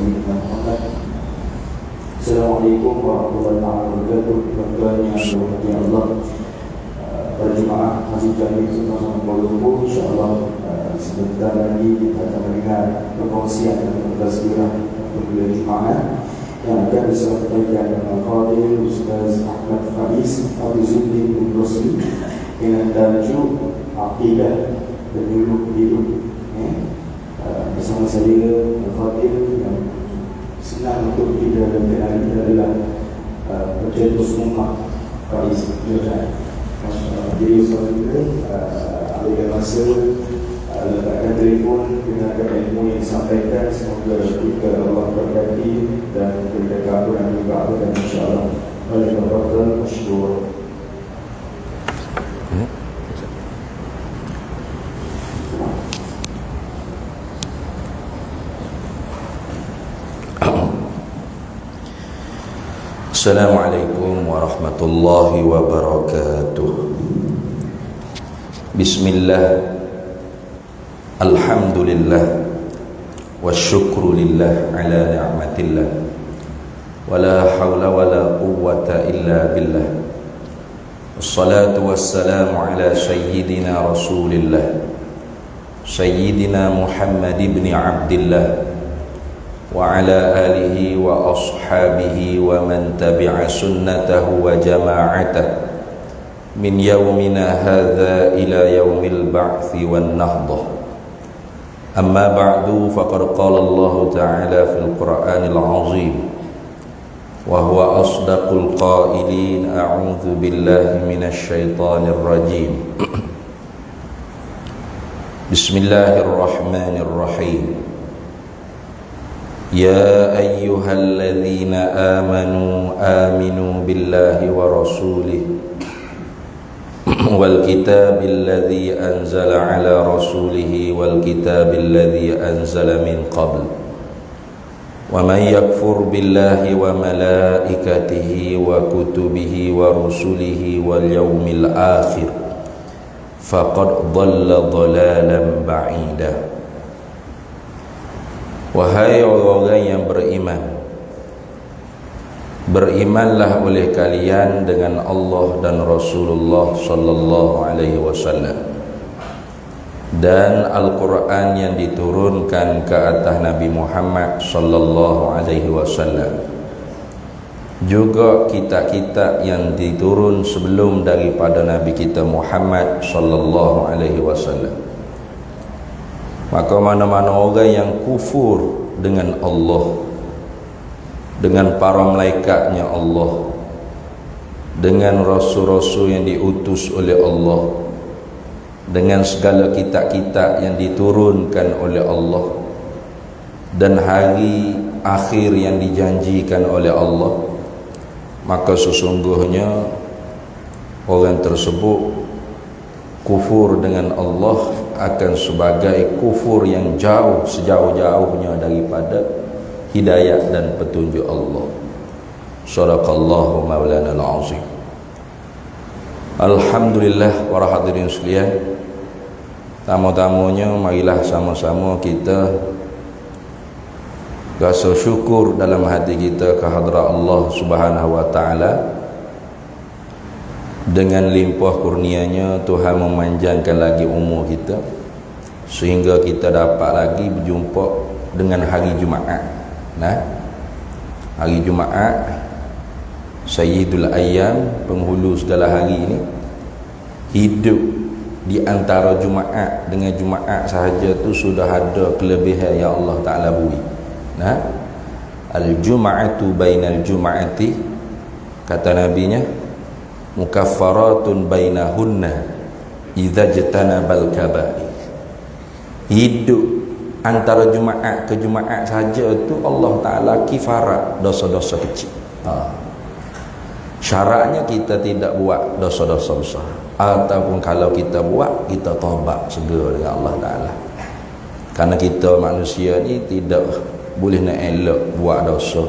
سيدنا محمد. Assalamualaikum warahmatullahi wabarakatuh. Tuan-tuan yang dirahmati Allah, para jemaah Masjid Jami Sultan Kuala Lumpur, insya-Allah sebentar lagi kita akan mendengar perkongsian dan tazkirah pada Jumaat yang akan disampaikan oleh Al-Fadhil Ustaz Ahmad Faiz Abizuddin bin Rosli dengan tajuk Aqidah Penyuluh Hidup. Bersama saya Al-Fadhil yang senang untuk kita kenali adalah Pencetus Ummah Faiz Jodan. Jadi selanjutnya alihkan masa, letakkan telefon, dengarkan ilmu yang disampaikan. Semoga kita Allah berkati dan berikan keampunan juga, dan insyaAllah oleh Bapak Masyur. Assalamualaikum warahmatullahi wabarakatuh. Bismillah, alhamdulillah, wasyukru lillah ala ni'matillah, wala hawla wala quwwata illa billah. Wassalatu wassalamu ala sayyidina rasulillah, sayyidina Muhammad ibn Abdillah, wa ala alihi wa ashabihi wa man tabi'a sunnatahu wa jama'atahu min yawmina hadha ila yawmil ba'thi wan nahdah. Amma ba'du, faqad qala Allah ta'ala fil Qur'anil 'azim wa huwa asdaqul qailin, a'udzu billahi minasy syaithanir rajim. Bismillahirrahmanirrahim. Ya ayyuhalladzina amanu aminu billahi wa rasulih wal kitabil ladzi anzala ala rasulihi wal kitabil ladzi anzala min qabl wa man yakfur billahi wa malaikatihi wa kutubihi wa rusulihi wal yawmil akhir faqad dhalla dhalalan ba'ida. Wahai orang-orang yang beriman, berimanlah oleh kalian dengan Allah dan Rasulullah sallallahu alaihi wasallam dan Al-Quran yang diturunkan ke atas Nabi Muhammad sallallahu alaihi wasallam, juga kitab-kitab yang diturun sebelum daripada Nabi kita Muhammad sallallahu alaihi wasallam. Maka mana-mana orang yang kufur dengan Allah, dengan para malaikatnya Allah, dengan rasul-rasul yang diutus oleh Allah, dengan segala kitab-kitab yang diturunkan oleh Allah, dan hari akhir yang dijanjikan oleh Allah, maka sesungguhnya orang tersebut kufur dengan Allah akan sebagai kufur yang jauh, sejauh-jauhnya daripada hidayah dan petunjuk Allah. Shadaqallahu maulana al-azim. Alhamdulillah, para hadirin sekalian, tamu-tamunya marilah sama-sama kita rasa syukur dalam hati kita kehadrat Allah Subhanahu wa taala. Dengan limpah kurnianya Tuhan memanjangkan lagi umur kita sehingga kita dapat lagi berjumpa dengan hari Jumaat. Hari Jumaat, Sayyidul Ayyam, penghulu segala hari ini, hidup di antara Jumaat dengan Jumaat sahaja tu sudah ada kelebihan yang Allah Ta'ala beri. Al-Jum'atu bainal Jum'ati, kata nabinya, mukaffaratun bainahunna idza jatanabal kaba'ir. Hidup antara Jumaat ke Jumaat saja tu Allah Ta'ala kifarat dosa-dosa kecil. Syaratnya kita tidak buat dosa-dosa besar, ataupun kalau kita buat, kita taubat segera dengan Allah Ta'ala. Karena kita manusia ni tidak boleh nak elak buat dosa.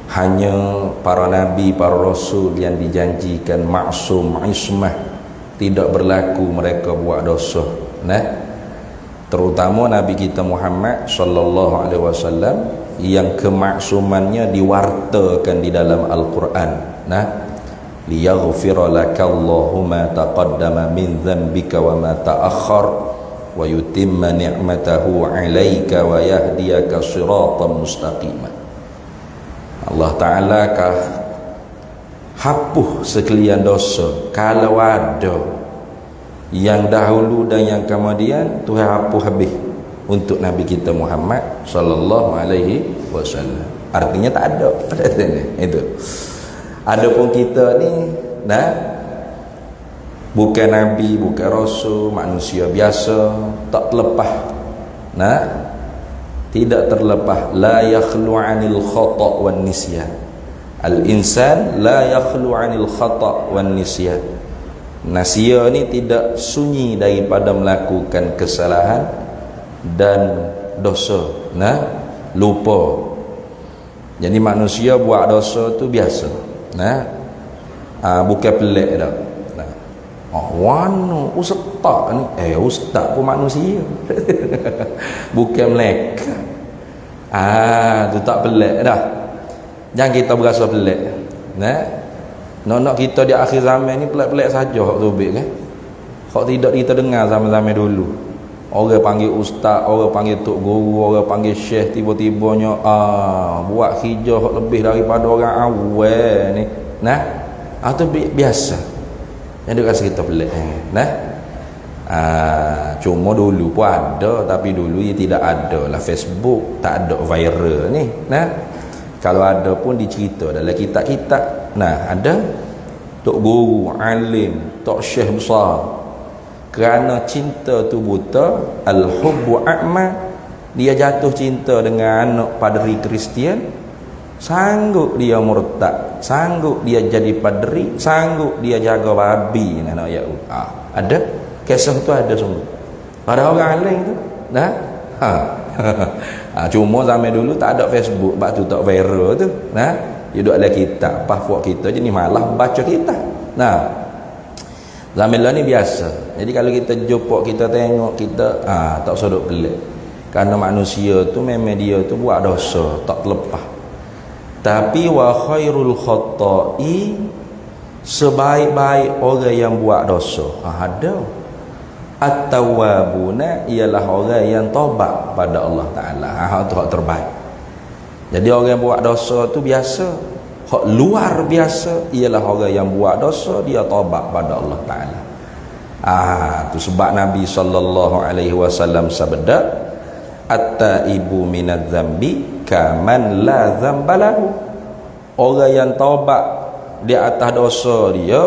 Hanya para nabi, para rasul yang dijanjikan maksum, ismah, tidak berlaku mereka buat dosa. terutama Nabi kita Muhammad sallallahu alaihi wasallam yang kemaksumannya diwartakan di dalam Al-Quran. Nah, liyaghfira lakallahu ma taqaddama min dhanbika wa ma ta'akhkhar wa yutimma ni'matahu 'alaika wa yahdiyaka siratan mustaqima. Allah Ta'ala kah hapuh sekalian dosa kalau ada yang dahulu dan yang kemudian, Tuhan hapus habis untuk Nabi kita Muhammad sallallahu alaihi wasallam. Artinya tak ada pada sini itu. Adapun kita ni bukan nabi, bukan rasul, manusia biasa, tak terlepas. Tidak terlepas, la yakhlu 'anil khata' wan nisyan. Al-insan la yakhlu 'anil khata' wan nisyan. Manusia ni tidak sunyi daripada melakukan kesalahan dan dosa, lupa. Jadi manusia buat dosa tu biasa, bukan pelik dah. Wano ustaz ni, ustaz pun manusia. Bukan meleka. Tu tak pelik dah. Jangan kita berasa pelik. Nak kita di akhir zaman ni pelik-pelik saja hak tubik kan. Hak tidak kita dengar zaman-zaman dulu. Orang panggil ustaz, orang panggil tok guru, orang panggil syekh, tiba-tibanya buat hijau hak lebih daripada orang awal ni. Tu biasa. Yang dia rasa kita pelik. Cuma dulu pun ada, tapi dulu dia tidak ada lah Facebook, tak ada viral ni. Kalau ada pun dicerita dalam kitab-kitab. Ada tok guru, alim, tok syekh besar, kerana cinta tu buta, al-hubbu a'ma, dia jatuh cinta dengan anak padri Kristian, sanggup dia murtad, sanggup dia jadi padri, sanggup dia jaga babi anak Yahud. Ada kisah tu, ada semua pada orang alim tu. Cuma zaman dulu tak ada Facebook, sebab tu tak viral tu. Dia duduk dalam kitab, buat kita je ni malah baca kitab. Zaman lah ni biasa. Jadi kalau kita jumpa, kita tengok, kita tak usah duk pelik. Kerana manusia tu memang dia tu buat dosa, tak terlepas. Tapi wa khairul khata'i, sebaik-baik orang yang buat dosa, ada. At-tawwabuna, ialah orang yang taubat pada Allah Ta'ala. Itu hak terbaik. Jadi orang yang buat dosa tu biasa. Hak luar biasa ialah orang yang buat dosa, dia taubat pada Allah Ta'ala. Tu sebab Nabi sallallahu alaihi wasallam sabda, at-taibu minadz dzambi kaman la dzambalahu. Orang yang taubat di atas dosa dia,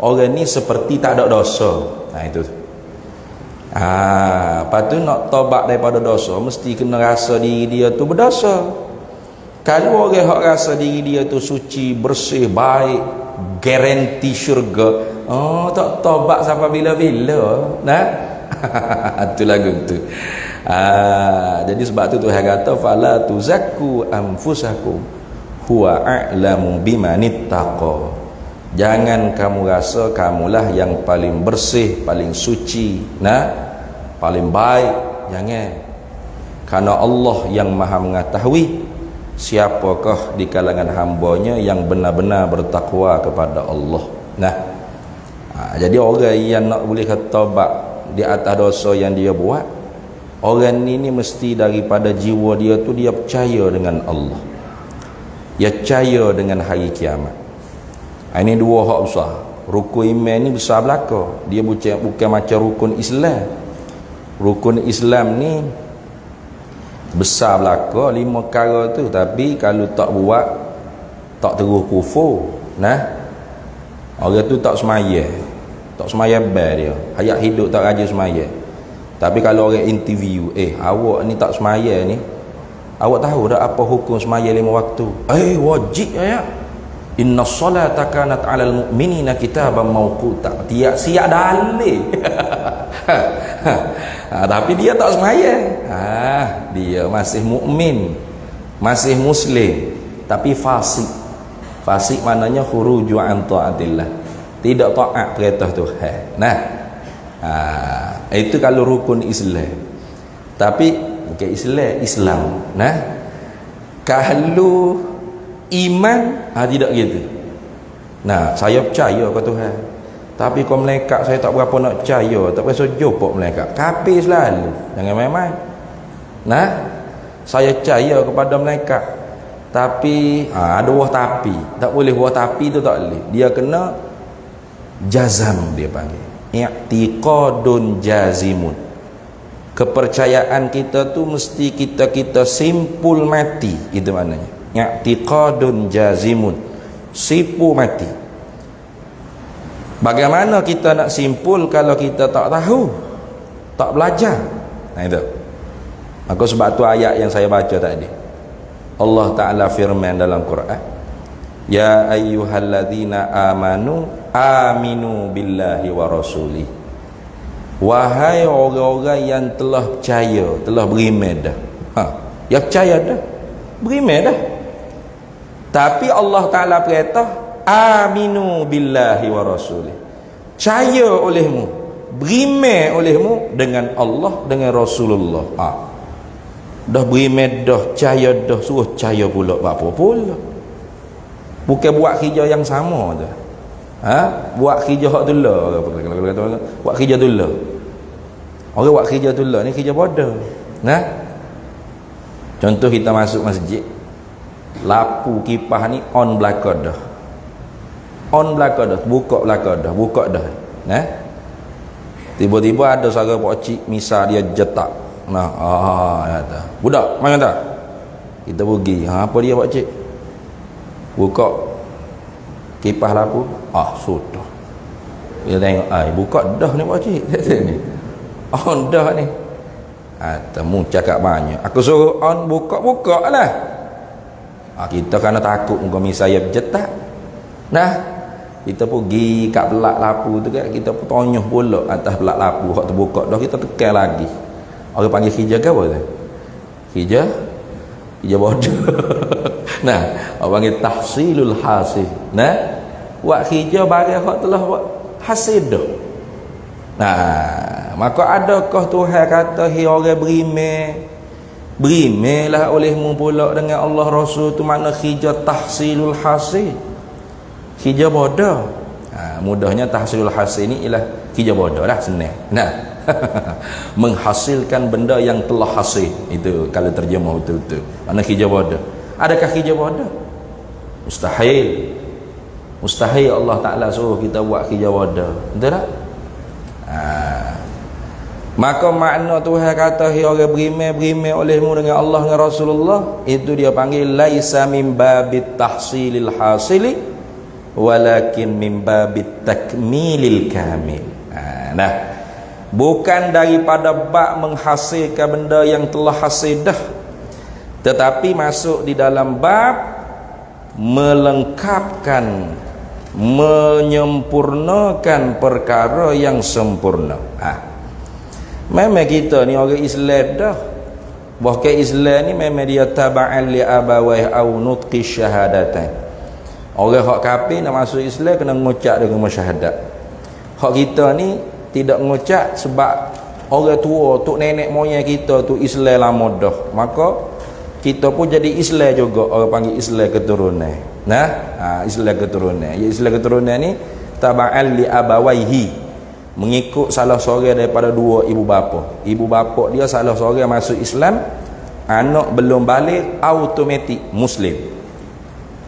orang ni seperti tak ada dosa. Itu. Lepas tu nak taubat daripada dosa, mesti kena rasa diri dia tu berdosa. Kalau orang yang rasa diri dia tu suci, bersih, baik, garanti syurga, tak taubat sampai bila-bila. Itu lagu tu. Jadi sebab tu Tuhan kata, fala tuzakku anfusakum huwa a'lamu bimanittaqa. Jangan kamu rasa kamulah yang paling bersih, paling suci, paling baik. Jangan. Karena Allah yang Maha mengetahui siapakah di kalangan hambanya yang benar-benar bertakwa kepada Allah. Jadi orang yang nak boleh taubat di atas dosa yang dia buat, orang ni mesti daripada jiwa dia tu dia percaya dengan Allah, dia percaya dengan hari kiamat. Ini dua hak besar. Rukun iman ni besar belaka. Dia bukan macam rukun Islam. Rukun Islam ni besar belaka 5 perkara tu, tapi kalau tak buat, tak terus kufur. Orang tu tak semaya bel dia, hayat hidup tak rajin semaya. Tapi kalau orang interview, awak ni tak semaya ni, awak tahu tak apa hukum semaya 5 waktu? Wajib ya. Inna salata kanat 'alal mu'minina kitaban mawquta. Tiap siap dalil. Tapi dia tak sembahyang. Dia masih mukmin, masih muslim, tapi fasik. Fasik maknanya khuruju an taatillah, tidak taat perintah Tuhan. Itu kalau rukun Islam. Tapi bukan Islam. Nah, kalau iman tidak gitu. Nah, saya percaya ke Tuhan. Tapi kalau malaikat saya tak berapa nak percaya, tak berapa jumpa malaikat. Kafir selalu. Jangan main-main. Nah, saya percaya kepada malaikat. Tapi ada buah tapi. Tak boleh buah tapi tu tak boleh. Dia kena jazam dia panggil. I'tiqadun jazimun. Kepercayaan kita tu mesti kita simpul mati, itu maknanya. I'tiqadun jazimun. Sipu mati. Bagaimana kita nak simpul kalau kita tak tahu, tak belajar? Nah itu. Maka sebab tu ayat yang saya baca tadi. Allah Ta'ala firman dalam Quran, ya ayyuhalladzina amanu aminu billahi wa rasulih. Wahai orang-orang yang telah percaya, telah beriman dah. Ya percaya dah, beriman dah. Tapi Allah Ta'ala berkata, aminu billahi wa rasulih. Percaya olehmu, beriman olehmu dengan Allah, dengan Rasulullah. Dah beriman dah, percaya dah, suruh percaya pula. Apa pula? Bukan buat kerja yang sama tu. Buat kerja hak tulah. Buat kerja tulah. Orang buat kerja tulah ni kerja bodoh. Nah, contoh kita masuk masjid, lapu kipas ni on belakang dah. On belakang dah, buka belakang dah, buka dah. Nah, tiba-tiba ada seorang pakcik misal dia jetak. Nah, kata, budak, mana tak? Kita pergi. Apa dia pakcik? Buka kipas lapu. Sudah. Dia tengok, buka dah ni pakcik. Ni. On dah ni. Temu cakap banyak. Aku suruh on, buka lah. Kita kena takut muka misal saya berjetak. Nah, kita pergi kat belak lapu tu kan, kita tonyoh pula atas belak lapu hak terbuka dah, kita tekan lagi. Orang panggil hijau ke apa tu? Hijau bodoh. Nah, orang panggil tahsilul hasil. Nah, buat hijau bagi hak telah buat hasil dah. Nah, maka adakah Tuhan kata hi orang berimelah olehmu pula dengan Allah Rasul tu, makna hijau tahsilul hasil. Hijau bodoh. Mudahnya tahsilul hasil ni ialah hijau bodoh lah, senang. Nah, menghasilkan benda yang telah hasil. Itu kalau terjemah betul-betul. Mana hijau bodoh? Adakah hijau bodoh? Mustahil. Mustahil Allah Ta'ala suruh kita buat hijau bodoh. Betul tak? Maka makna Tuhan kata hi orang beriman olehmu dengan Allah dengan Rasulullah, itu dia panggil laisa min babit tahsilil hasili walakin min babit takmilil kamil. Nah, bukan daripada bab menghasilkan benda yang telah hasil dah, tetapi masuk di dalam bab melengkapkan, menyempurnakan perkara yang sempurna. Memang kita ni orang Islam dah. Bahkan Islam ni memang dia taba'an li abawai au nutqi syahadatain. Orang hak kafir nak masuk Islam kena mengucap dengan syahadat. Hak kita ni tidak mengucap sebab orang tua, tok nenek moyang kita tu Islam lama dah. Maka kita pun jadi Islam juga, orang panggil Islam keturunan. Nah, Islam keturunan. Ya, Islam keturunan ni taba'an li abawaihi, mengikut salah seorang daripada dua ibu bapa. Ibu bapa dia salah seorang masuk Islam, anak belum balik, automatik Muslim.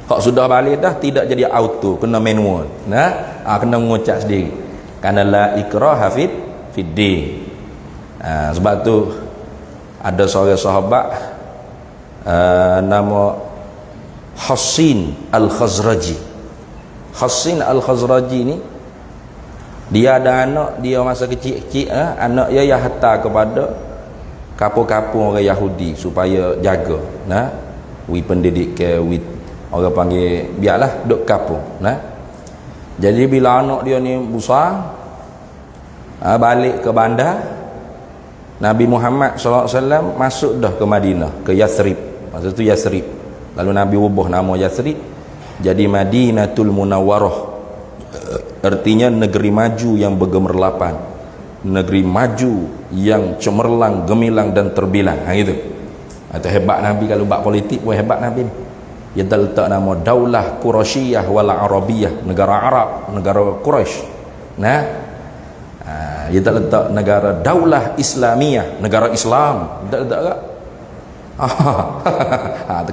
Hak sudah balik dah tidak jadi auto, kena manual. Nah, kena mengucap sendiri. Karena la ikraha fid din. Sebab tu ada seorang sahabat nama Hassin Al-Khazraji. Hassin Al-Khazraji ni dia ada anak dia masa kecil-kecil, anak dia yang hantar kepada kapur-kapur orang Yahudi supaya jaga. Nah, pendidikan, orang panggil biarlah duk kapur. Nah, jadi bila anak dia ni besar, balik ke bandar, Nabi Muhammad SAW masuk dah ke Madinah, ke Yathrib. Masa tu Yathrib. Lalu Nabi ubah nama Yathrib jadi Madinatul Munawwarah. Artinya negeri maju yang bergemerlapan. negeri maju yang cemerlang, gemilang dan terbilang. Gitu. Itu hebat Nabi. Kalau bab politik pun hebat Nabi ni. Dia letak nama Daulah Quraisyiyah wal Arabiyah, negara Arab, negara Quraisy. Nah, dia tak letak negara Daulah Islamiyah, negara Islam. Tak letak tak?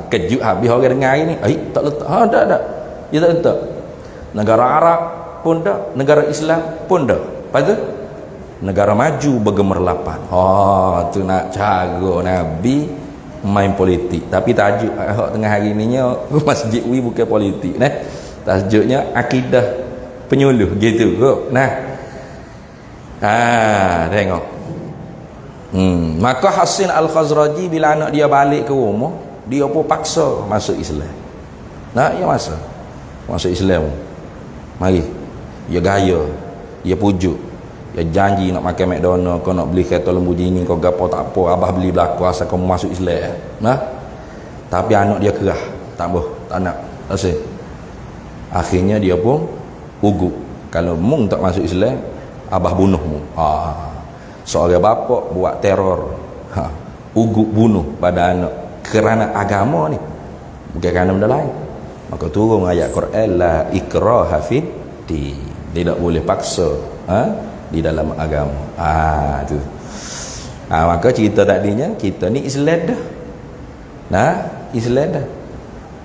Terkejut habis orang dengar hari ni. Tak letak. Tak. Dia tak letak. Negara Arab pun tak, negara Islam pun tak. Lepas tu negara maju bergemerlapan. Tu nak cara Nabi main politik. Tapi tajuk tengah hari ni Masjid Wi bukan politik. Tajuknya akidah penyuluh gitu kok. Tengok. Maka Hasin Al-Khazraji bila anak dia balik ke rumah, dia pun paksa masuk Islam. Dia masuk Islam. Mari. Dia gaya, dia pujuk, dia janji nak makan McDonald, kau nak beli kereta Lamborghini, kau gapo tak apa, abah beli belaka asal kau masuk Islam. Tapi anak dia kerah, tak nak. Asyik. Akhirnya dia pun ugut. Kalau mung tak masuk Islam, abah bunuh mung. Seorang bapa buat teror, ugut bunuh pada anak kerana agama ni, bukan kerana benda lain. Maka turun ayat Quran, la ikraha fid din, tidak boleh paksa di dalam agama. Tu. Maka cerita tadinya kita ni Islam dah. Islam dah.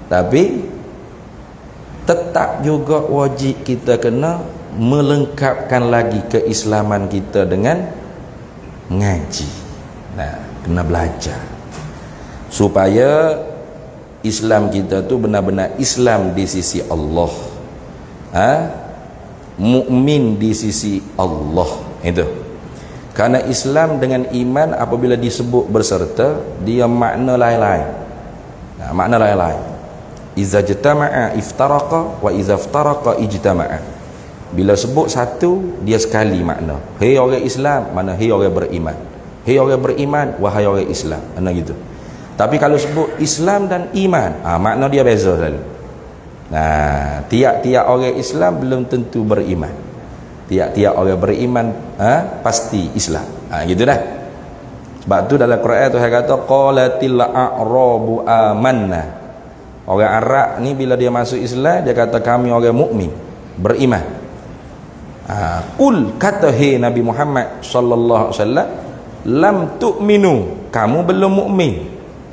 Tapi tetap juga wajib kita kena melengkapkan lagi keislaman kita dengan ngaji. Kena belajar supaya Islam kita tu benar-benar Islam di sisi Allah, mukmin di sisi Allah. Itu karena Islam dengan iman apabila disebut berserta, dia makna lain-lain. Makna lain-lain. Iza jtama'a iftaraqa wa iza iftaraqa ijtama'a. Bila sebut satu, dia sekali makna. Hei orang Islam, mana hei orang beriman. Hei orang beriman, wahai orang Islam. Mana gitu. Tapi kalau sebut Islam dan iman, makna dia beza selalu. Tiap-tiap orang Islam belum tentu beriman. Tiap-tiap orang beriman pasti Islam. Gitu dah. Sebab tu dalam Quran tu saya kata qalatil a'rabu amanna. Orang Arab ni bila dia masuk Islam, dia kata kami orang mukmin, beriman. Qul, kata hei Nabi Muhammad sallallahu alaihi wasallam, lam tu'minu, kamu belum mukmin,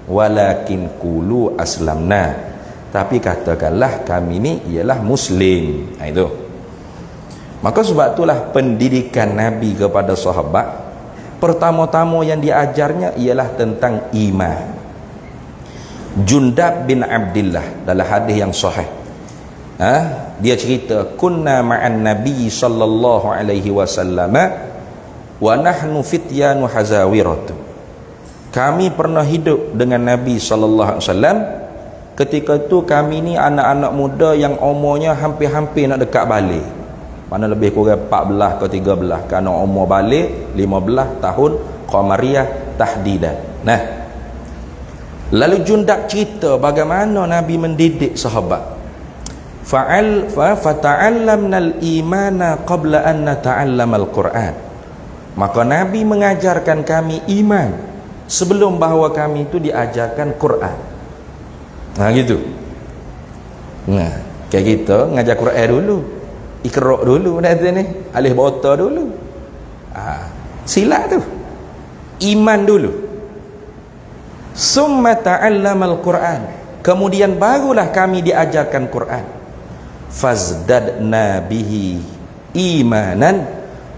walakin qulu aslamna, tapi katakanlah kami ni ialah muslim. Itu. Maka sebab itulah pendidikan Nabi kepada sahabat pertama-tama yang diajarnya ialah tentang iman. Jundab bin Abdillah dalam hadis yang sahih, dia cerita kunna ma'an nabi sallallahu alaihi wasallam wa nahnu fityanu hazawiratu. Kami pernah hidup dengan Nabi sallallahu alaihi wasallam ketika itu kami ni anak-anak muda yang umurnya hampir-hampir nak dekat balik. Mana lebih kurang 14 ke 13, kerana umur balik 15 tahun qamariyah tahdidan. Lalu Jundab cerita bagaimana Nabi mendidik sahabat. Fata'allamna al-imana qabla an nata'allama al-Quran. Maka Nabi mengajarkan kami iman sebelum bahawa kami itu diajarkan Quran. Gitu. Kayak kita ngajar Quran dulu, Iqra dulu, nanti ni alif bata dulu. Silat tu iman dulu. Summa ta'allamal Quran, kemudian barulah kami diajarkan Quran. Fazdadna bihi imanan,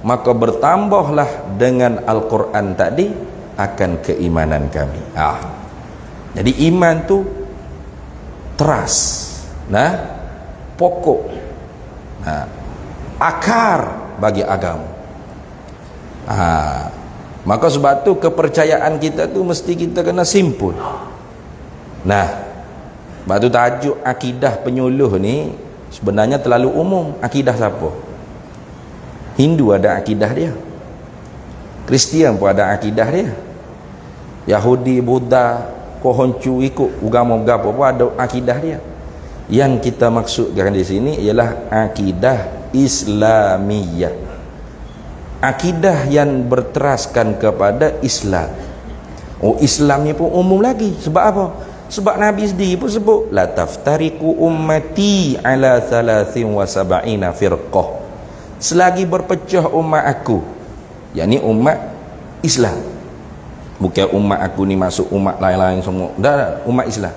maka bertambahlah dengan Al-Quran tadi akan keimanan kami. Jadi iman tu teras, pokok, akar bagi agama. Maka sebab tu kepercayaan kita tu mesti kita kena simpul. Sebab tu tajuk akidah penyuluh ni sebenarnya terlalu umum. Akidah siapa? Hindu ada akidah dia, Kristian pun ada akidah dia, Yahudi, Buddha, Konghucu ikut agama berapa pun ada akidah dia. Yang kita maksudkan di sini ialah akidah Islamiyah. akidah yang berteraskan kepada Islam. Oh, Islam ni pun umum lagi. Sebab apa? Sebab Nabi sendiri pun sebut la taftariqu ummati ala 73 firqah. Selagi berpecah umat aku, yakni umat Islam. Bukan umat aku ni masuk umat lain-lain semua. Dah, umat Islam.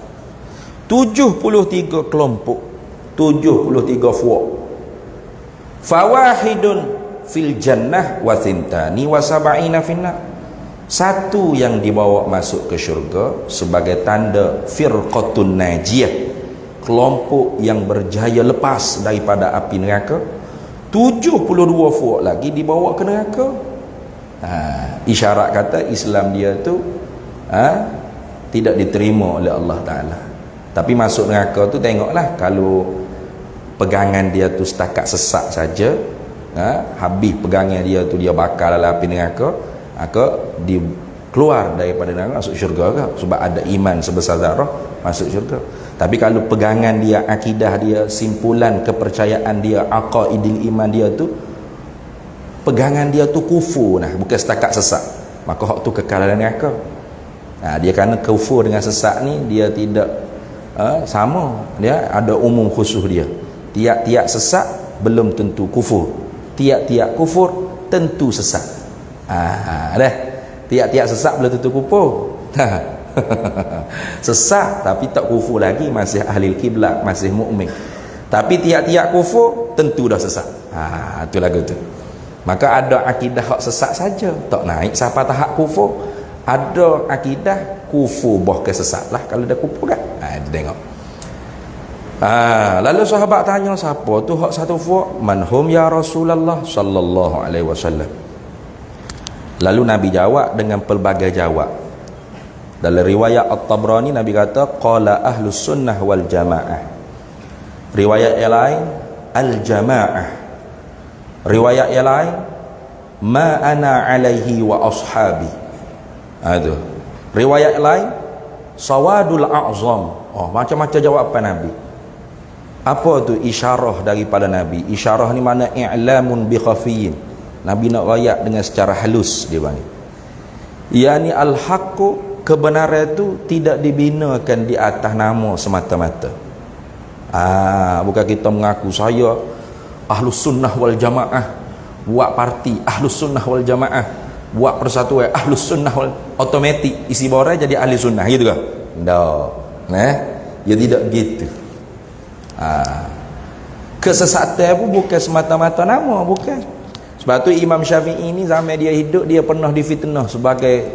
73 kelompok, 73 fuaq. Fawahidun fil jannah wa thintani wa sab'ina finnar. Satu yang dibawa masuk ke syurga sebagai tanda firqatun najiyah, kelompok yang berjaya lepas daripada api neraka. 72 fuaq lagi dibawa ke neraka. Isyarat kata Islam dia tu tidak diterima oleh Allah Ta'ala. Tapi masuk neraka tu tengoklah, kalau pegangan dia tu setakat sesak saja, habis pegangan dia tu dia bakar dalam api neraka, maka dia keluar daripada neraka masuk syurga ke? Sebab ada iman sebesar zarah, masuk syurga. Tapi kalau pegangan dia, akidah dia, simpulan kepercayaan dia, aqaidil iman dia tu, pegangan dia tu kufur, bukan setakat sesak, maka hak tu kekal dalam neraka. Dia kerana kufur dengan sesak ni, dia tidak sama, dia ada umum khusus dia. Tiap-tiap sesak belum tentu kufur, tiap-tiap kufur tentu sesak. Dah, tiap-tiap sesak belum tentu kufur. Sesak tapi tak kufur lagi, masih ahli kiblat, masih mukmin. Tapi tiap-tiap kufur tentu dah sesak. Itu lagu tu. Maka ada akidah hak sesak saja, tak naik sampai tahap kufur. Ada akidah kufur boh ke sesak lah kalau dah kufur kan. Tengok. Lalu sahabat tanya, siapa tu hak satu fuaq? Manhum ya Rasulullah sallallahu alaihi wasallam. Lalu Nabi jawab dengan pelbagai jawab. Dalam riwayat At-Tabrani, Nabi kata qala ahlus sunnah wal jamaah. Riwayat yang lain al-jamaah. Riwayat yang lain ma ana alaihi wa ashabi. Aduh. Riwayat yang lain sawadul a'zam. Macam-macam jawapan Nabi. Apa tu isyarah daripada Nabi? Isyarah ni mana i'lamun bi khafiyin. Nabi nak rakyat dengan secara halus, dia panggil. Yani al-haqqu, kebenaran itu tidak dibinakan di atas nama semata-mata. Bukan kita mengaku saya Ahlus Sunnah wal Jamaah, buat parti Ahlus Sunnah wal Jamaah, buat persatuan Ahlus Sunnah wal, automatik isi bawah jadi ahli sunnah gitu kan? Tak. Ya tidak begitu. Kesesatan pun bukan semata-mata nama, bukan. Sebab tu Imam Syafi'i ni zaman dia hidup, dia pernah difitnah sebagai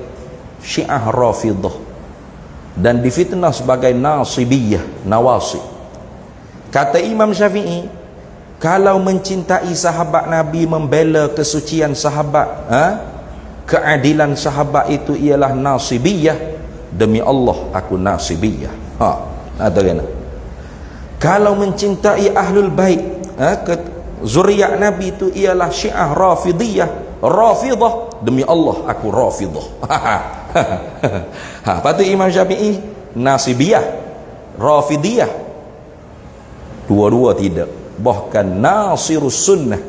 Syiah Rafidah dan difitnah sebagai Nasibiyah, Nawasib. Kata Imam Syafi'i, kalau mencintai sahabat Nabi, membela kesucian sahabat, keadilan sahabat itu ialah Nasibiyah, demi Allah aku Nasibiyah. Kalau mencintai Ahlul Bait, zuriat Nabi itu ialah Syiah Rafidiyah, Rafidah, demi Allah aku Rafidah. Lepas tu Imam Syafi'i Nasibiyah, Rafidiyah, dua-dua tidak. Bahkan Nasirus Sunnah,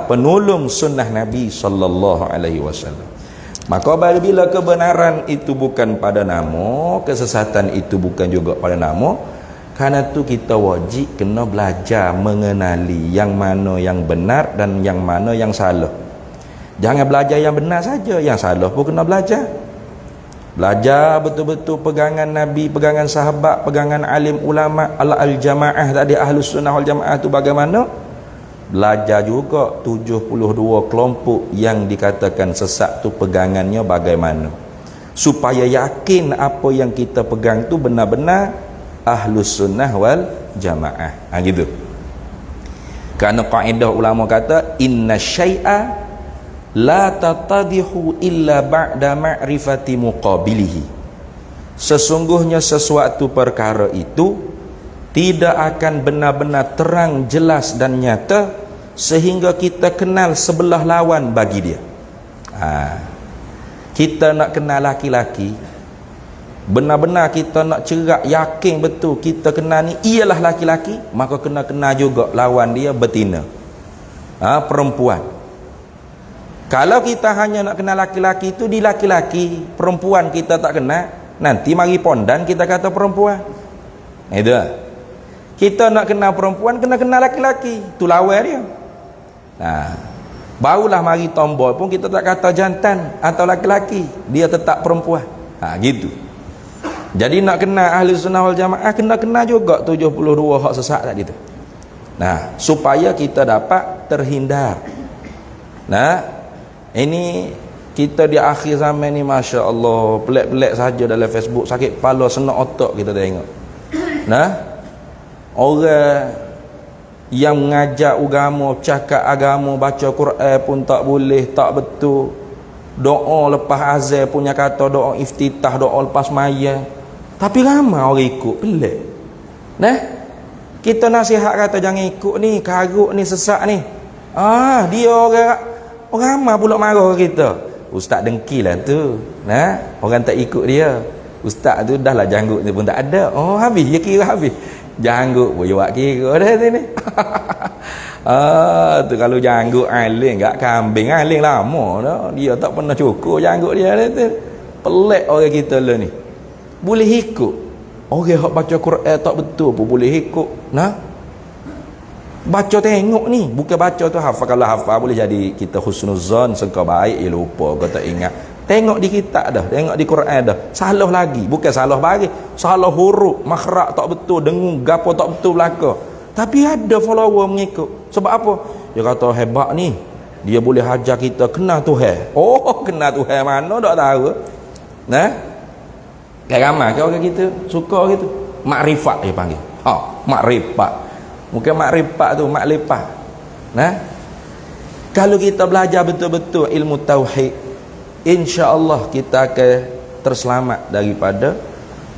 penolong sunnah Nabi sallallahu alaihi wasallam. Maka bila kebenaran itu bukan pada nama, kesesatan itu bukan juga pada nama, karena tu kita wajib kena belajar mengenali yang mana yang benar dan yang mana yang salah. Jangan belajar yang benar saja, yang salah pun kena belajar. Belajar betul-betul pegangan Nabi, pegangan sahabat, pegangan alim ulama, al-jamaah tadi, Ahlus Sunnah wal Jamaah tu bagaimana? Belajar juga 72 kelompok yang dikatakan sesat tu pegangannya bagaimana. Supaya yakin apa yang kita pegang tu benar-benar Ahlus Sunnah wal Jamaah. Gitu. Kerana kaedah ulama kata inna syai'a la tatadihu illa ba'da ma'rifati muqabilihi. Sesungguhnya sesuatu perkara itu tidak akan benar-benar terang, jelas dan nyata sehingga kita kenal sebelah lawan bagi dia. Kita nak kenal laki-laki, benar-benar kita nak cerak, yakin betul kita kenal ni ialah laki-laki, maka kena kenal juga lawan dia betina, perempuan. Kalau kita hanya nak kenal laki-laki itu di laki-laki, perempuan kita tak kenal, nanti mari pondan kita kata perempuan. Itu. Kita nak kenal perempuan, kena kenal laki-laki. Tu lawan dia. Nah, barulah mari tomboy pun kita tak kata jantan atau laki-laki, dia tetap perempuan. Gitu. Jadi nak kenal ahli sunnah wal jamaah, kena kenal juga 72 hak sesat tadi tu. Nah, supaya kita dapat terhindar. Nah, ini kita di akhir zaman ni, Masya Allah, pelik-pelik saja dalam Facebook, sakit kepala, senak otak kita tengok. Nah, orang yang mengajak agama, cakap agama, baca Quran pun tak boleh, tak betul. Doa lepas azan punya kata doa iftitah, doa lepas maya. Tapi ramai orang ikut, pelik. Nah, kita nasihat kata jangan ikut ni, karut ni, sesak ni. Dia orang ramai pula marah kita. Ustaz dengki lah tu. Nah, orang tak ikut dia. Ustaz tu dah lah janggut ni pun tak ada. Habis, dia kira habis. Janggut pun buat kira dah sini. Tu kalau janggut aling, gak kambing aling lama dah. Dia tak pernah cukur janggut dia dah tu. Pelik orang kita lah ni. Boleh ikut. Orang yang baca Quran tak betul pun boleh ikut. Nah, baca tengok ni, bukan baca tu hafal. Kalau hafal boleh jadi kita husnuzan, sangka baik, lupa kau tak ingat. Tengok di kitab dah, tengok di Quran dah, salah lagi, bukan salah bagi, salah huruf, makhraj tak betul, dengung gapo tak betul belaka. Tapi ada follower mengikut. Sebab apa? Dia kata hebat ni, dia boleh hajar kita kenal Tuhan. Kenal Tuhan mana tak tahu. Nah, kayak ramai ke orang kita suka gitu. Makrifat dia panggil. Makrifat. Mungkin makrifat tu makrifat. Nah, kalau kita belajar betul-betul ilmu tauhid, insya-Allah kita akan terselamat daripada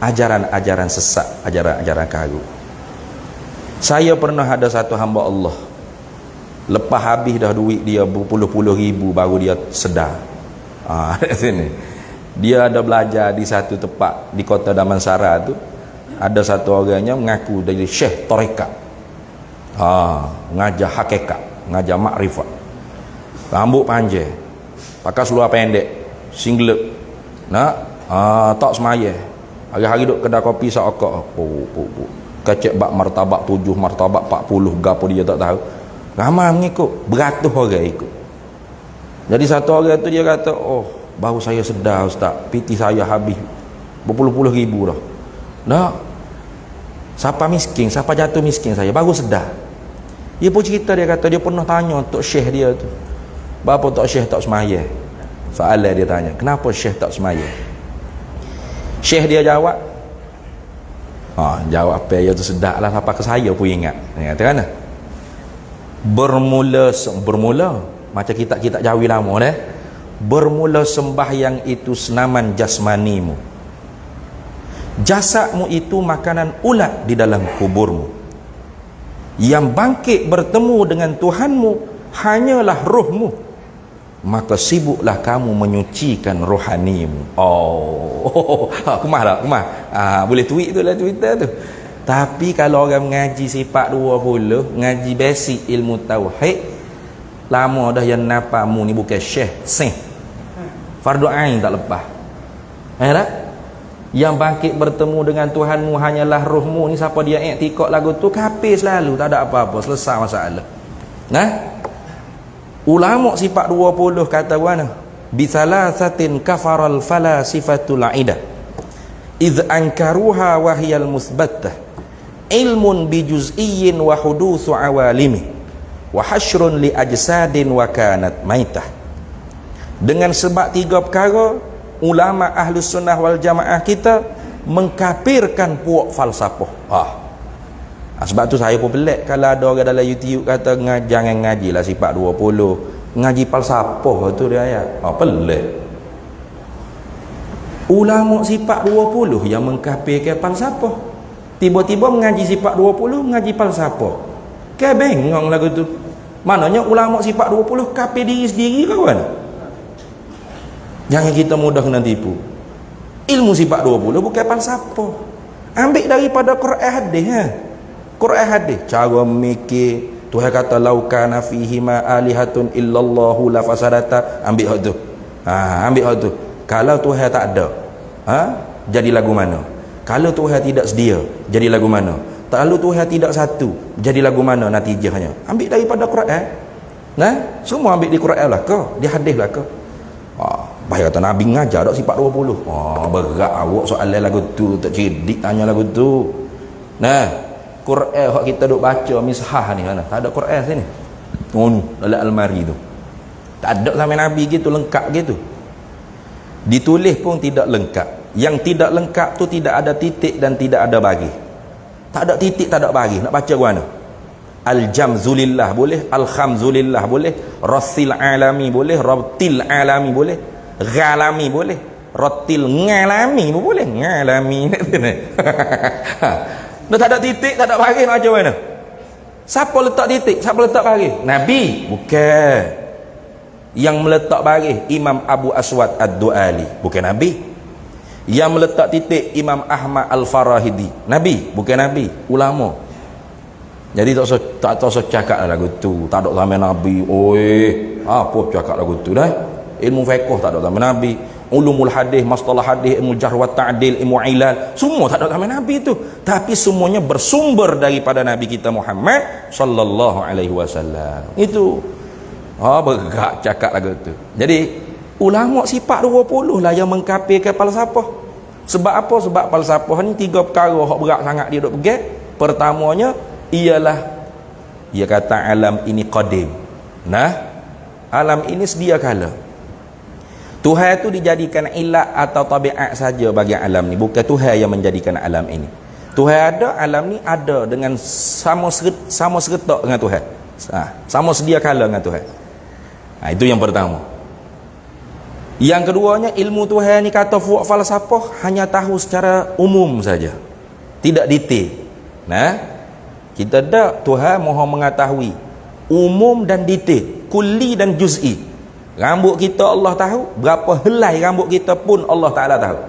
ajaran-ajaran sesat, ajaran-ajaran karut. Saya pernah ada satu hamba Allah, lepas habis dah duit dia berpuluh-puluh ribu baru dia sedar. Di sini dia ada belajar di satu tempat di kota Damansara tu, ada satu orangnya mengaku dari syekh tarekat, ngajar hakikat, ngajar makrifat, rambut panjang, pakai seluar pendek, singlet, tak semaya, hari-hari duk kedai kopi seokok, kecek bak martabak 7, martabak 40, gapo dia tak tahu. Ramai mengikut, beratus orang ikut. Jadi satu orang tu dia kata, baru saya sedar Ustaz, PT saya habis berpuluh-puluh ribu dah. Siapa miskin, siapa jatuh miskin saya baru sedar. Dia pun cerita, dia kata dia pernah tanya Tok Syekh dia tu, berapa Tok Syekh tak semaya? Soalan dia tanya, kenapa Syekh tak semaya? Syekh dia jawab, jawab apa dia tu sedar lah, sampai ke saya pun ingat. Dia kata kan, bermula macam kita Jawi lama dah. Bermula sembahyang itu senaman jasmanimu, jasadmu itu makanan ulat di dalam kuburmu. Yang bangkit bertemu dengan Tuhanmu hanyalah rohmu, maka sibuklah kamu menyucikan rohanimu. Kemah tak? Kemah. Boleh tweet tu lah, Twitter tu. Tapi kalau orang mengaji sifat 20, ngaji basic ilmu tauhid, lama dah yang napamu ni bukan syekh, fardu ain tak lepas. Tak? Yang bangkit bertemu dengan Tuhanmu hanyalah rohmu ni, siapa dia iktikad lagu tu kafir selalu, tak ada apa-apa, selesai masalah. Ulama sifat 20 kata mana? Bisalasatin kafaral falasifatul aidah idh ankaruha wahiyal musbattah ilmun bijuz'iyyin wa hudutsu awalimi wa hasyrun li ajsadin wa kanat maitah. Dengan sebab 3 perkara ulama ahlus sunnah wal jamaah kita mengkafirkan puak falsafah. Sebab tu saya pun pelik kalau ada orang dalam YouTube kata jangan ngajilah sifat 20, ngaji falsafah tu dia ayat. Pelik. Ulama sifat 20 yang mengkafirkan falsafah, tiba-tiba mengaji sifat 20 mengaji falsafah. Bengong lagu tu. Maknanya ulama sifat 20 kafir diri sendiri kawan. Jangan kita mudah kena tipu. Ilmu sifat 20 bukan falsafah. Ambil daripada Quran hadis. Quran hadis, cara mikir, Tuhan kata lau kana fihi ma alihatun illallahu la fasadata, ambil hak tu. Ambil hak tu. Kalau Tuhan tak ada, jadi lagu mana? Kalau Tuhan tidak sedia, jadi lagu mana? Kalau Tuhan tidak satu, jadi lagu mana natijahnya? Ambil daripada Quran. Nah, semua ambil di Quran lah ke? Di hadis lah ke? Bahaya kata Nabi ngajar tak sifat 20. Berat awak soalan lagu tu, tak cerdik tanya lagu tu. Nah, Quran hak kita duk baca mishah ni mana? Tak ada Quran sini. Dalam almari tu. Tak ada sampai Nabi gitu lengkap gitu. Ditulis pun tidak lengkap. Yang tidak lengkap tu tidak ada titik dan tidak ada bagi. Tak ada titik, tak ada bagi. Nak baca ke mana? Al-jamzulillah boleh, al-khamzulillah boleh, rasil alami boleh, rabtil alami boleh, ghalami boleh, ratil ngalami pun boleh. Ngalami. Dah tak ada titik, tak ada bagi, nak baca mana? Siapa letak titik? Siapa letak bagi? Nabi? Bukan. Yang meletak bagi Imam Abu Aswad Ad-Duali, bukan Nabi. Yang meletak titik Imam Ahmad Al-Farahidi, Nabi? Bukan Nabi, ulama. Jadi tak usah cakap lagu tu, tak ada sama Nabi. Apa cakap lagu tu dah? Ilmu fiqh tak ada sama Nabi. Ulumul hadis, mastalah hadis, ilmu jarh wa ta'dil, ilmu ilal, semua tak ada sama Nabi tu. Tapi semuanya bersumber daripada Nabi kita Muhammad sallallahu alaihi wasallam. Itu bergerak cakap lagu tu. Jadi ulama sifat 20 lah yang mengkafirkan falsafah. Sebab apa? Sebab falsafah ni 3 perkara hak berat sangat dia duk pegang. Pertamanya ialah dia kata alam ini qadim. Nah, alam ini sedia kala. Tuhan itu dijadikan ilat atau tabiat saja bagi alam ni, bukan Tuhan yang menjadikan alam ini. Tuhan ada, alam ni ada dengan sama seretak dengan Tuhan. Sama sedia kala dengan Tuhan. Itu yang pertama. Yang keduanya, ilmu Tuhan ni kata fuak falsafah hanya tahu secara umum saja, tidak detail. Nah, kita dak, Tuhan Maha mengetahui umum dan detail, kulli dan juz'i. Rambut kita Allah tahu, berapa helai rambut kita pun Allah Ta'ala tahu.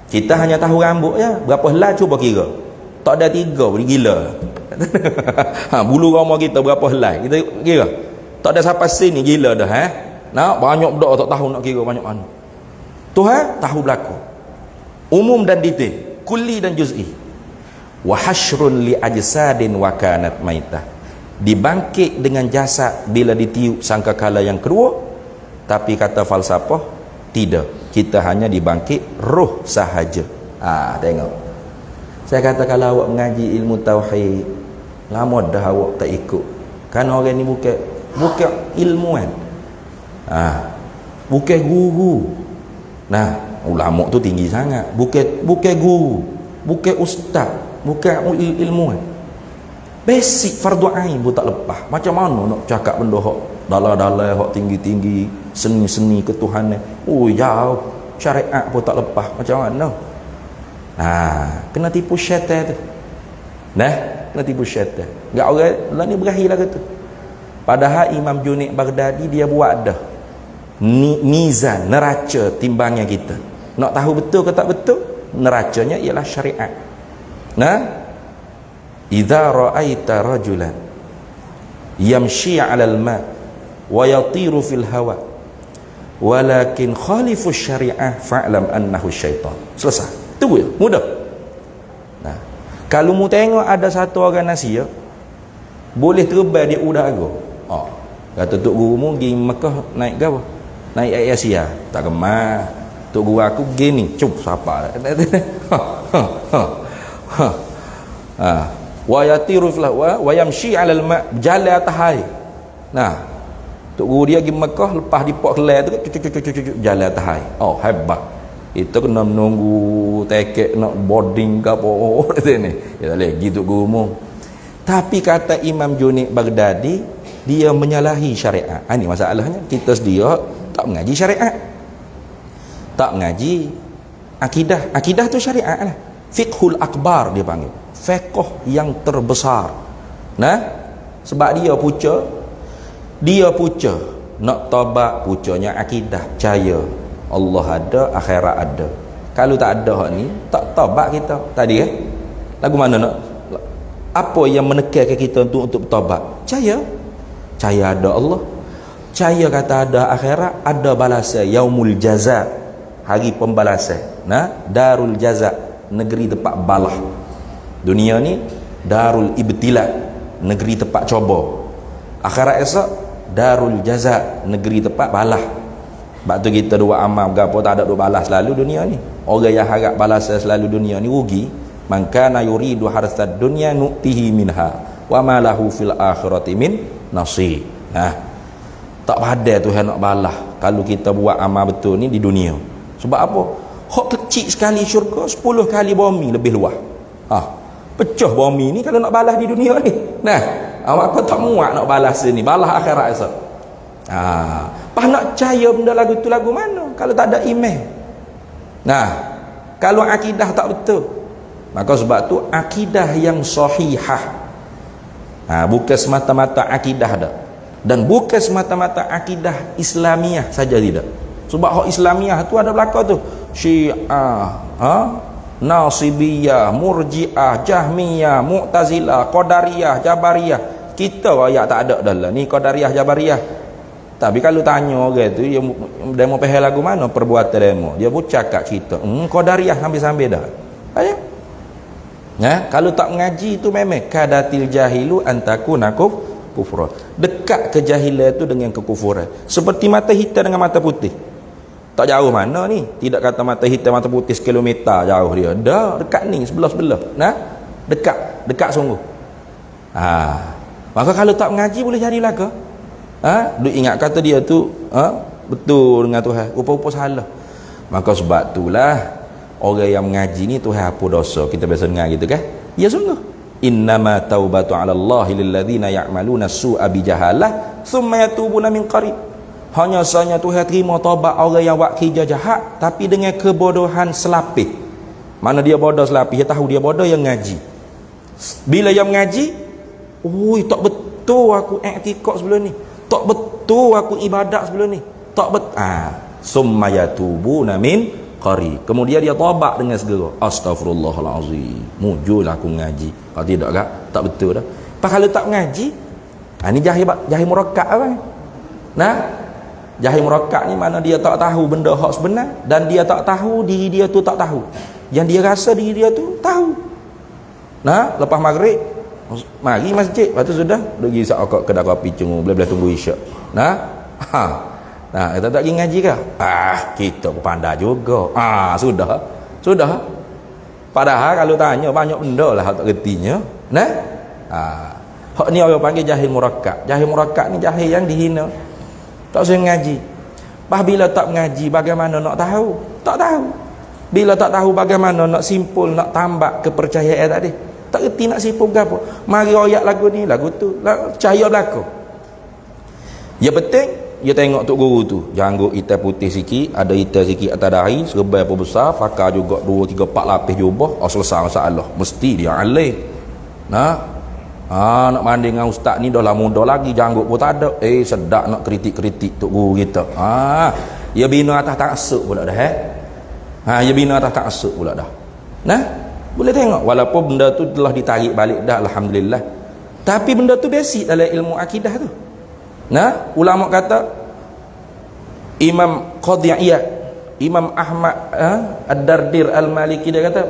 Kita hanya tahu rambut je, berapa helai cuba kira. Tak ada 3 boleh gila. Bulu roma kita berapa helai kita kira. Tak ada sampai sini gila dah. Nak banyak budak tak tahu nak kira banyak mana. Tuhan tahu berlaku umum dan detail, kulli dan juz'i. Wa hasyrun li ajsadin wa kanat maitah, dibangkit dengan jasad bila ditiup sangkakala yang kedua. Tapi kata falsafah tidak, kita hanya dibangkit roh sahaja. Tengok, saya kata kalau awak mengaji ilmu tauhid lama dah awak tak ikut, kerana orang ni bukan ilmuwan, bukan guru. Nah, ulama tu tinggi sangat, bukan guru, bukan ustaz, bukan ilmuwan. Basic fardu ain pun tak lepas. Macam mana nak cakap benda hak dalam-dalam, hak tinggi-tinggi, seni-seni ketuhanan, jauh. Syariat pun tak lepas. Macam mana? Kena tipu syaitan tu. Kena tipu syaitan. Enggak orang lah ni berakhir lah kata. Padahal Imam Junaid Baghdadi dia buat dah mizan, neraca timbangan kita. Nak tahu betul ke tak betul? Neracanya ialah syariat. Idza ra'aita rajulan yamshi 'alal ma' wa yatiru fil hawa walakin khalifu syariah fa'lam annahu syaitan. Selesai. Itu je, mudah. Kalau mu tengok ada satu orang Asia boleh terbang di udara, kata tok guru mu pergi Mekah naik apa? Naik Air Asia. Tak kemah. Tok guru aku gini, siapa? Wa yatiru fil hawa wa yamshi 'alal ma', berjalan atas air. Tok guru dia pergi Mekah, lepas dipok kelai tu jalan atas air. Hebat. Itu kena menunggu tiket nak boarding ke apa ni. Ya tak boleh gitu guru mu. Tapi kata Imam Junaid Baghdadi, dia menyalahi syariat. Ini masalahnya, kita sedia tak mengaji syariat, tak mengaji akidah. Akidah tu syariat lah. Fiqhul akbar dia panggil, fiqh yang terbesar. Sebab dia puca nak tobat, pucanya akidah, percaya Allah ada, akhirat ada. Kalau tak ada hak ni, tak tobat kita. Tadi lagu mana nak Apa yang menekankan kita untuk bertaubat? Percaya ada Allah, percaya kata ada akhirat, ada balasan, yaumul jaza, hari pembalasan. Darul jaza, negeri tempat balah. Dunia ni darul ibtila, negeri tempat coba. Akhirat esok darul jaza, negeri tempat balah. Sebab tu kita dua amal gapo tak ada dua balas selalu dunia ni. Orang yang harap balasan selalu dunia ni rugi. Man kana yuridu harsad dunya nu'tihi minha wa ma lahu fil akhirati min nasib. Tak padan Tuhan nak balas kalau kita buat amal betul ni di dunia. Sebab apa? Hak kecil sekali syurga 10 kali bumi lebih luas. Pecah bumi ni kalau nak balas di dunia ni. Awak kau tak muat nak balas ni, balas akhirat esok. Pas nak percaya benda lagu tu lagu mana kalau tak ada iman? Kalau akidah tak betul, maka sebab tu akidah yang sahihah, bukan semata-mata akidah dah, dan bukan semata-mata akidah Islamiah saja tidak. Sebab hak Islamiah tu ada belakang tu Syiah, Nasibiyah, Murji'ah, Jahmiyah, Mu'tazilah, Qadariyah, Jabariyah. Kita rakyat tak ada dah lah ni Qadariyah, Jabariyah. Tapi kalau tanya orang tu dia demo pehel lagu mana perbuatan demo, dia pun cakap kita Qadariyah sambil-sambil dah. Kalau tak mengaji tu memang kadatil jahilu antakuna kufra. Dekat kejahilan tu dengan kekufuran. Seperti mata hitam dengan mata putih. Tak jauh mana ni? Tidak kata mata hitam mata putih sekilometer jauh dia. Dah dekat ni sebelah-sebelah. Dekat sungguh. Maka kalau tak mengaji boleh jadilah ke? Duk ingat kata dia tu betul dengan Tuhan. Rupa-rupa salah. Maka sebab itulah orang yang mengaji ni Tuhan apa dosa. Kita biasa dengar gitu kan? Ya sungguh. Innama taubatu 'ala Allahi lil ladzina ya'maluna su'a bi jahalah thumma yatubuna min qarib. Hanya sahaja Tuhan terima taubat orang yang buat kerja jahat tapi dengan kebodohan selapis. Mana dia bodoh selapis, dia tahu dia bodoh yang ngaji. Bila yang mengaji, tak betul aku i'tikad sebelum ni. Tak betul aku ibadat sebelum ni. Tak betul. Summa yatubuna min qarib. Kemudian dia taubat dengan segera. Astaghfirullahalazim. Mujurlah aku ngaji. Kalau tidak tak betul dah. Kalau tak mengaji, ni jahil murakkab apa? Jahil murakkab ni mana dia tak tahu benda hak sebenar dan dia tak tahu diri dia tu tak tahu. Yang dia rasa diri dia tu tahu. Lepas maghrib mari masjid, lepas tu sudah pergi sakok kedai kopi cungu, boleh tunggu isyak. Kita tak pergi ngaji ke? Kita pun pandai juga. Sudah. Padahal kalau tanya banyak benda lah tak kertinya. Hak ni orang panggil jahil murakkab. Jahil murakkab ni jahil yang dihina. Tak usah ngaji. Bila tak mengaji bagaimana nak tahu? Tak tahu. Bila tak tahu bagaimana nak simpul, nak tambah kepercayaan tadi. Tak kerti nak simpul ke apa. Mari royak lagu ni, lagu tu, percaya belaka. Ya penting, dia tengok tok guru tu. Janggut hitam putih sikit, ada hitam sikit atas dahi, serba apa besar, fakar juga 2, 3, 4 lapis jubah, selesai masalah. Mesti dia alim. Nak banding dengan ustaz ni dah lah muda lagi, janggut pun tak ada. Sedap nak kritik-kritik tok guru kita. Ya bina atas taksub pula dah. Ya bina atas taksub pula dah. Boleh tengok walaupun benda tu telah ditarik balik dah, alhamdulillah. Tapi benda tu basic dalam ilmu akidah tu. Ulama kata Imam Qadiyah, Imam Ahmad Ad-Dardir Al-Maliki dia kata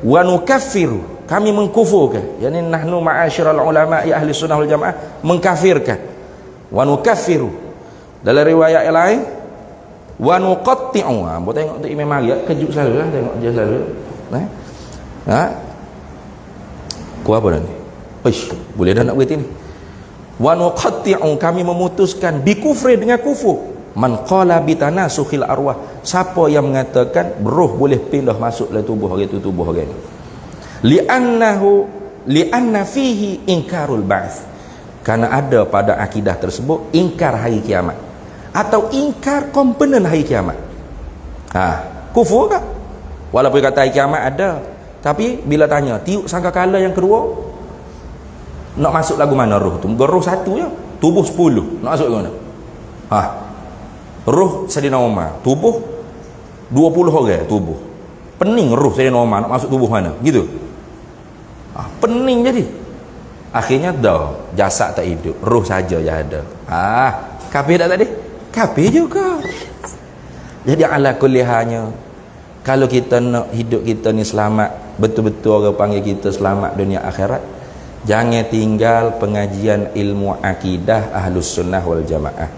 wa nukaffiru, kami mengkufurkan, yakni nahnu ma'asyiral ulama ahli sunnah wal jamaah mengkafirkan. Wa nukaffiru, dalam riwayat yang lain wa nuqatti'u. Buat tengok tu Imam Malik kejut selalu lah, tengok dia selalu. Ku apa dah ni? Boleh dah nak berhenti ni. Wa nuqatti'u, kami memutuskan bi kufri, dengan kufur. Man qala bi tanasukhil arwah, siapa yang mengatakan roh boleh pindah masuk dalam tubuh orang itu, tubuh orang ni. Li'anna fihi inkarul ba'ts, karena ada pada akidah tersebut ingkar hari kiamat atau ingkar komponen hari kiamat. Kufur tak? Walaupun kata hari kiamat ada, tapi bila tanya tiup sangkakala yang kedua, nak masuk lagu mana roh tu? Roh satu je, tubuh 10, nak masuk ke mana? Roh Sayyidina Umar, tubuh 20 orang tubuh. Pening roh Sayyidina Umar nak masuk tubuh mana? Gitu. pening jadi. Akhirnya dah jasad tak hidup, roh saja yang ada. Kafir tak tadi? Kafir juga. Jadi ala kulli halnya, kalau kita nak hidup kita ni selamat, betul-betul orang panggil kita selamat dunia akhirat, jangan tinggal pengajian ilmu akidah Ahlus Sunnah wal Jamaah.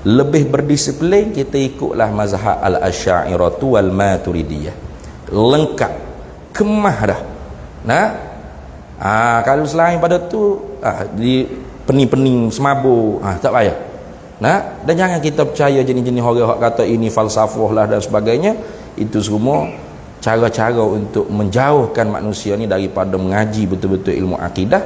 Lebih berdisiplin, kita ikutlah mazhab al-Asy'ariyah wal Maturidiyah. Lengkap, kemah dah. Nah, kalau selain pada tu di pening-pening semabuk, tak payah. Nah, dan jangan kita percaya jenis-jenis orang yang kata ini falsafah lah dan sebagainya. Itu semua cara-cara untuk menjauhkan manusia ni daripada mengaji betul-betul ilmu akidah.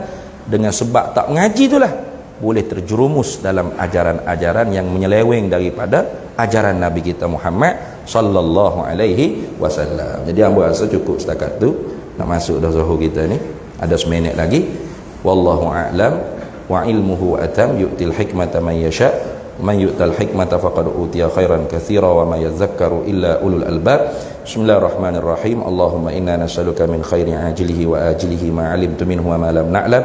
Dengan sebab tak mengaji itulah boleh terjerumus dalam ajaran-ajaran yang menyeleweng daripada ajaran Nabi kita Muhammad sallallahu alaihi wasallam. Jadi hamba rasa cukup setakat tu. Nak masuk dah zuhur kita ni, ada seminit lagi. Wallahu a'lam wa ilmuhu atam yu'til hikmata man yasha man yu'tal hikmata faqad utiya khairan katsira wa ma yadhakkaru illa ulul albab. Bismillahirrahmanirrahim. Allahumma inna nas'aluka min khairi ajilihi wa ajilihi ma 'alimtu minhu wa ma lam na'lam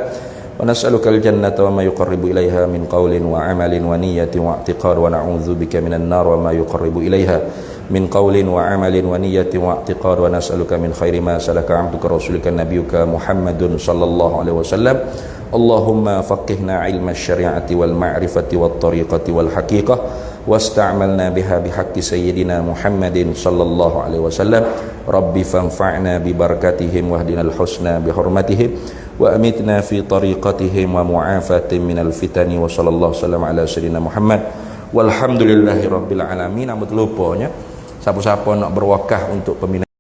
wa nas'aluka al-jannata wa ma yuqarribu ilaiha min qawlin wa 'amalin wa niyyatin wa i'tiqad wa na'udzubika minan nar wa ma yuqarribu ilaiha min qawlin wa 'amalin wa niyyatin wa i'tiqad wa nas'aluka min khairi ma salaka 'abduka rasulika nabiyyuka Muhammadun sallallahu alaihi wasallam. Allahumma faqihna ilma syari'ati wal ma'rifati wat tariqati wal haqiqah wasta'malna biha bihaqqi sayyidina Muhammadin sallallahu alaihi wasallam. Rabbi fanfa'na bi barakatihim wahdinal husna bi hurmatihim wa amitna fi tariqatihim wa mu'afatin minal fitani wa sallallahu sallam ala sayyidina Muhammad walhamdulillahi rabbil alamin. Amat lupanya siapa-siapa nak berwakaf untuk pembinaan